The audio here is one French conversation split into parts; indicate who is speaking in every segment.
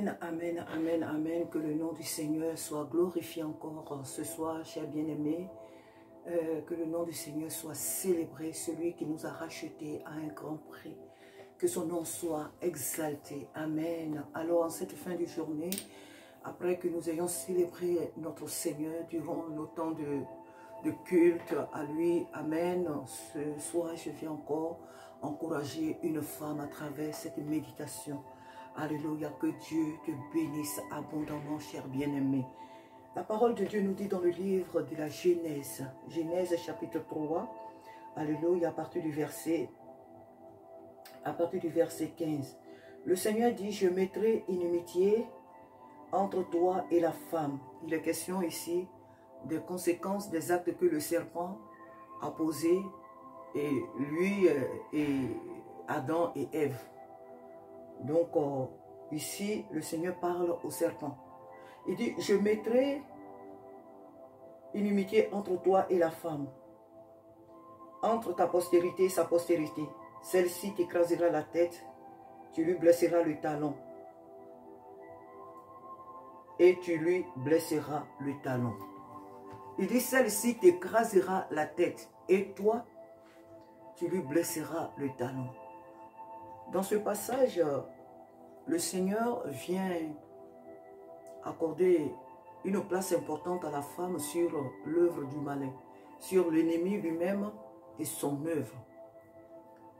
Speaker 1: Amen, amen, amen, amen. Que le nom du Seigneur soit glorifié encore ce soir, chers bien-aimés. Que le nom du Seigneur soit célébré, celui qui nous a rachetés à un grand prix. Que son nom soit exalté. Amen. Alors, en cette fin de journée, après que nous ayons célébré notre Seigneur durant nos temps de culte à lui, amen. Ce soir, je viens encore encourager une femme à travers cette méditation. Alléluia, que Dieu te bénisse abondamment, cher bien-aimé. La parole de Dieu nous dit dans le livre de la Genèse, Genèse chapitre 3, alléluia, à partir du verset 15. Le Seigneur dit, je mettrai inimitié entre toi et la femme. Il est question ici des conséquences des actes que le serpent a posés, et lui et Adam et Ève. Donc ici, le Seigneur parle au serpent. Il dit, je mettrai inimitié entre toi et la femme, entre ta postérité et sa postérité. Celle-ci t'écrasera la tête, tu lui blesseras le talon. Et tu lui blesseras le talon. Il dit, celle-ci t'écrasera la tête, et toi, tu lui blesseras le talon. Dans ce passage, le Seigneur vient accorder une place importante à la femme sur l'œuvre du malin, sur l'ennemi lui-même et son œuvre.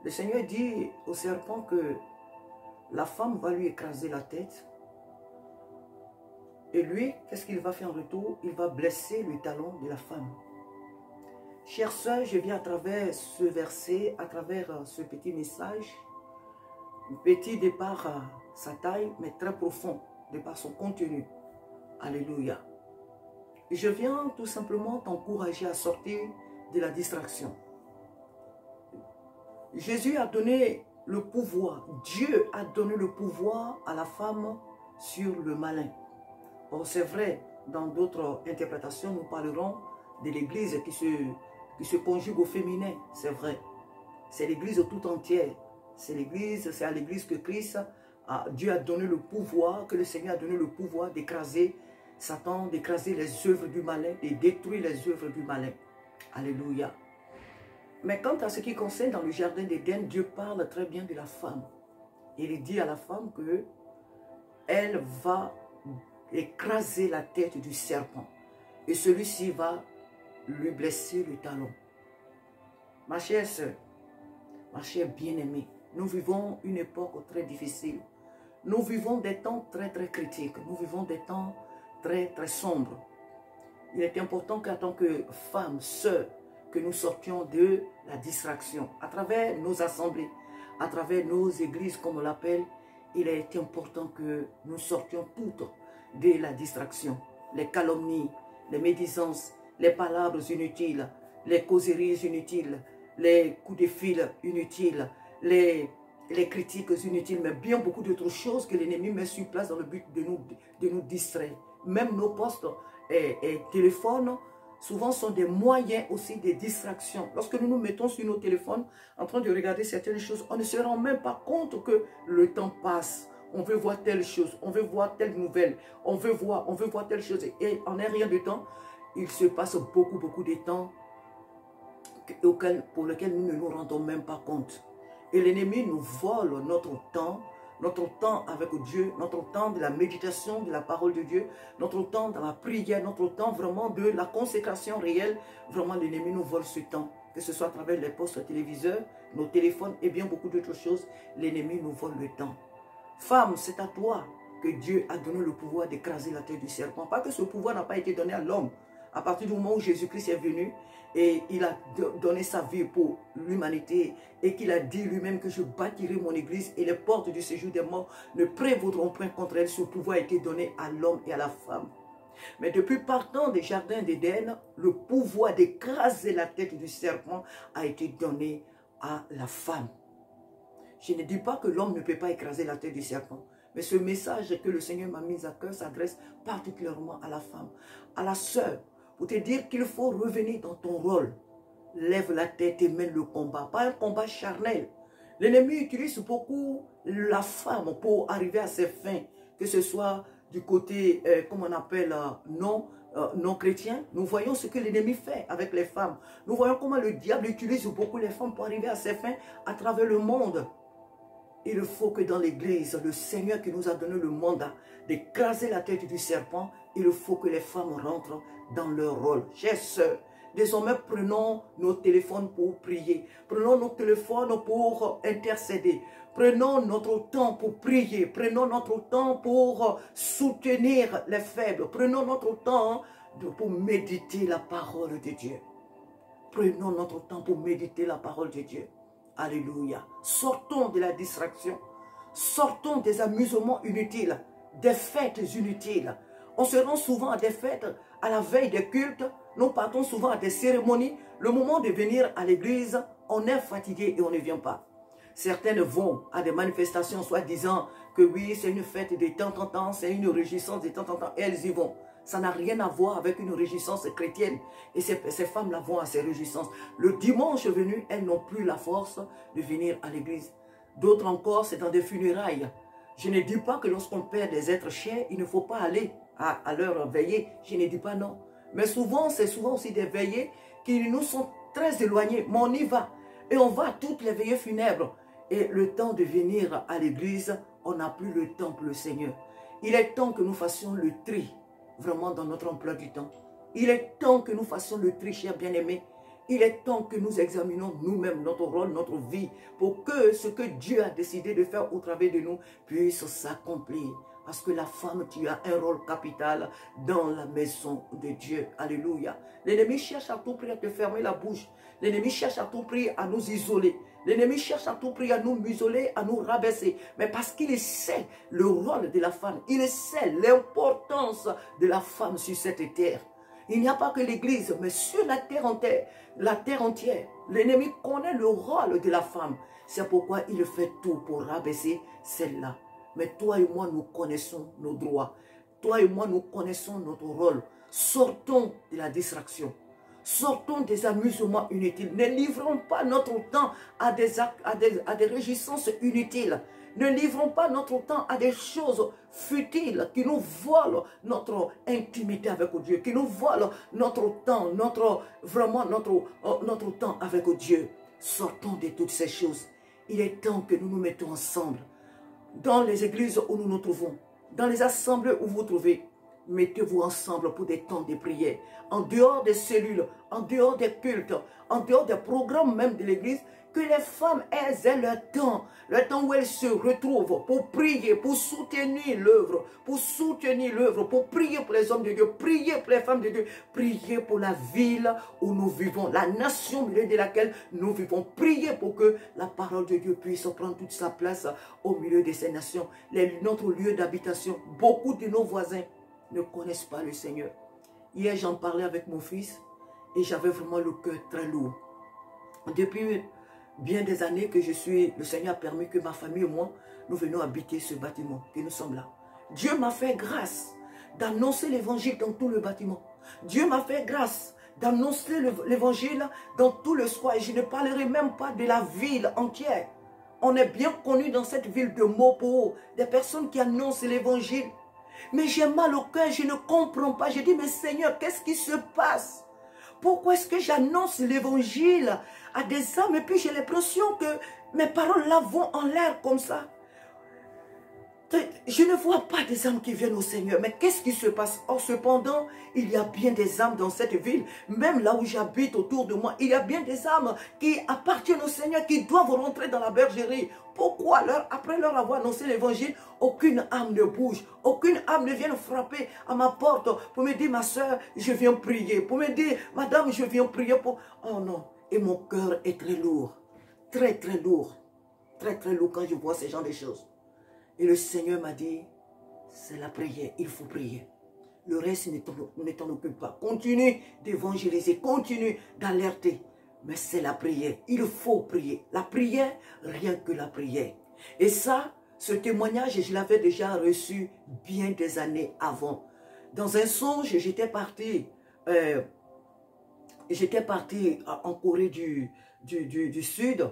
Speaker 1: Le Seigneur dit au serpent que la femme va lui écraser la tête, et lui, qu'est-ce qu'il va faire en retour? Il va blesser le talon de la femme. Chère sœur, je viens à travers ce verset, à travers ce petit message, petit de par sa taille, mais très profond de par son contenu. Alléluia. Je viens tout simplement t'encourager à sortir de la distraction. Jésus a donné le pouvoir, Dieu a donné le pouvoir à la femme sur le malin. Or c'est vrai, dans d'autres interprétations, nous parlerons de l'église qui se conjugue au féminin, c'est vrai. C'est l'église tout entière. C'est à l'église que Christ, Dieu a donné le pouvoir, que le Seigneur a donné le pouvoir d'écraser Satan, d'écraser les œuvres du malin, de détruire les œuvres du malin. Alléluia. Mais quant à ce qui concerne dans le jardin d'Éden, Dieu parle très bien de la femme. Il dit à la femme que elle va écraser la tête du serpent. Et celui-ci va lui blesser le talon. Ma chère sœur, ma chère bien-aimée, nous vivons une époque très difficile. Nous vivons des temps très critiques. Nous vivons des temps très sombres. Il est important qu'en tant que femmes, sœurs, que nous sortions de la distraction. À travers nos assemblées, à travers nos églises, comme on l'appelle, il est important que nous sortions toutes de la distraction. Les calomnies, les médisances, les palabres inutiles, les causeries inutiles, les coups de fil inutiles, les critiques inutiles, mais bien beaucoup d'autres choses que l'ennemi met sur place dans le but de nous distraire. Même nos postes et téléphones, souvent sont des moyens aussi de distraction. Lorsque nous nous mettons sur nos téléphones en train de regarder certaines choses, on ne se rend même pas compte que le temps passe. On veut voir telle chose, on veut voir telle nouvelle, on veut voir telle chose. Et en un rien de temps, il se passe beaucoup de temps pour lequel nous ne nous rendons même pas compte. Et l'ennemi nous vole notre temps avec Dieu, notre temps de la méditation de la parole de Dieu, notre temps dans la prière, notre temps vraiment de la consécration réelle. Vraiment, l'ennemi nous vole ce temps, que ce soit à travers les postes téléviseurs, nos téléphones et bien beaucoup d'autres choses. L'ennemi nous vole le temps. Femme, c'est à toi que Dieu a donné le pouvoir d'écraser la tête du serpent. Pas que ce pouvoir n'a pas été donné à l'homme. À partir du moment où Jésus-Christ est venu et il a donné sa vie pour l'humanité et qu'il a dit lui-même que je bâtirai mon église et les portes du séjour des morts ne prévaudront point contre elle, ce pouvoir a été donné à l'homme et à la femme. Mais depuis partant des jardins d'Éden, le pouvoir d'écraser la tête du serpent a été donné à la femme. Je ne dis pas que l'homme ne peut pas écraser la tête du serpent. Mais ce message que le Seigneur m'a mis à cœur s'adresse particulièrement à la femme, à la sœur, pour te dire qu'il faut revenir dans ton rôle. Lève la tête et mène le combat, pas un combat charnel. L'ennemi utilise beaucoup la femme pour arriver à ses fins, que ce soit du côté, comme on appelle, non chrétien, nous voyons ce que l'ennemi fait avec les femmes. Nous voyons comment le diable utilise beaucoup les femmes pour arriver à ses fins à travers le monde. Il faut que dans l'église, le Seigneur qui nous a donné le mandat d'écraser la tête du serpent, il faut que les femmes rentrent dans leur rôle. Chers sœurs, désormais prenons nos téléphones pour prier. Prenons nos téléphones pour intercéder. Prenons notre temps pour prier. Prenons notre temps pour soutenir les faibles. Prenons notre temps pour méditer la parole de Dieu. Prenons notre temps pour méditer la parole de Dieu. Alléluia. Sortons de la distraction. Sortons des amusements inutiles, des fêtes inutiles. On se rend souvent à des fêtes, à la veille des cultes. Nous partons souvent à des cérémonies. Le moment de venir à l'église, on est fatigué et on ne vient pas. Certaines vont à des manifestations, soit disant que oui, c'est une fête de temps en temps, c'est une réjouissance de temps en temps, et elles y vont. Ça n'a rien à voir avec une réjouissance chrétienne. Et ces femmes-là vont à ces réjouissances. Le dimanche venu, elles n'ont plus la force de venir à l'église. D'autres encore, c'est dans des funérailles. Je ne dis pas que lorsqu'on perd des êtres chers, il ne faut pas aller à leur veillée. Je ne dis pas non. Mais souvent, c'est souvent aussi des veillées qui nous sont très éloignées. Mais on y va. Et on va à toutes les veillées funèbres. Et le temps de venir à l'église, on n'a plus le temps pour le Seigneur. Il est temps que nous fassions le tri. Vraiment dans notre emploi du temps. Il est temps que nous fassions le tri, chers bien-aimés. Il est temps que nous examinions nous-mêmes notre rôle, notre vie, pour que ce que Dieu a décidé de faire au travers de nous puisse s'accomplir. Parce que la femme, tu as un rôle capital dans la maison de Dieu. Alléluia. L'ennemi cherche à tout prix à te fermer la bouche. L'ennemi cherche à tout prix à nous isoler. L'ennemi cherche à tout prix à nous museler, à nous rabaisser. Mais parce qu'il sait le rôle de la femme, il sait l'importance de la femme sur cette terre. Il n'y a pas que l'église, mais sur la terre entière, l'ennemi connaît le rôle de la femme. C'est pourquoi il fait tout pour rabaisser celle-là. Mais toi et moi, nous connaissons nos droits. Toi et moi, nous connaissons notre rôle. Sortons de la distraction. Sortons des amusements inutiles. Ne livrons pas notre temps à des réjouissances inutiles. Ne livrons pas notre temps à des choses futiles qui nous volent notre intimité avec Dieu, qui nous volent notre temps, notre temps avec Dieu. Sortons de toutes ces choses. Il est temps que nous nous mettons ensemble. Dans les églises où nous nous trouvons, dans les assemblées où vous vous trouvez, mettez-vous ensemble pour des temps de prière. En dehors des cellules, en dehors des cultes, en dehors des programmes même de l'église, que les femmes aient le temps où elles se retrouvent pour prier, pour soutenir l'œuvre, pour prier pour les hommes de Dieu, prier pour les femmes de Dieu, prier pour la ville où nous vivons, la nation au milieu de laquelle nous vivons, prier pour que la parole de Dieu puisse prendre toute sa place au milieu de ces nations, notre lieu d'habitation. Beaucoup de nos voisins ne connaissent pas le Seigneur. Hier, j'en parlais avec mon fils et j'avais vraiment le cœur très lourd. Depuis bien des années que le Seigneur a permis que ma famille et moi, nous venions habiter ce bâtiment, que nous sommes là. Dieu m'a fait grâce d'annoncer l'évangile dans tout le bâtiment. Dieu m'a fait grâce d'annoncer l'évangile dans tout le square. Et je ne parlerai même pas de la ville entière. On est bien connu dans cette ville de Mopo, des personnes qui annoncent l'évangile. Mais j'ai mal au cœur, je ne comprends pas. Je dis, mais Seigneur, qu'est-ce qui se passe? Pourquoi est-ce que j'annonce l'évangile à des âmes et puis j'ai l'impression que mes paroles là vont en l'air comme ça? Je ne vois pas des âmes qui viennent au Seigneur. Mais qu'est-ce qui se passe? Or, cependant, il y a bien des âmes dans cette ville. Même là où j'habite autour de moi, il y a bien des âmes qui appartiennent au Seigneur, qui doivent rentrer dans la bergerie. Pourquoi après leur avoir annoncé l'évangile, aucune âme ne bouge, aucune âme ne vient frapper à ma porte pour me dire, ma soeur, je viens prier. Pour me dire, madame, je viens prier pour... Oh non, et mon cœur est très lourd. Très, très lourd. Très, très lourd quand je vois ce genre de choses. Et le Seigneur m'a dit, c'est la prière, il faut prier. Le reste ne t'en occupe pas. Continue d'évangéliser, continue d'alerter. Mais c'est la prière, il faut prier. La prière, rien que la prière. Et ça, ce témoignage, je l'avais déjà reçu bien des années avant. Dans un songe, j'étais parti en Corée du Sud.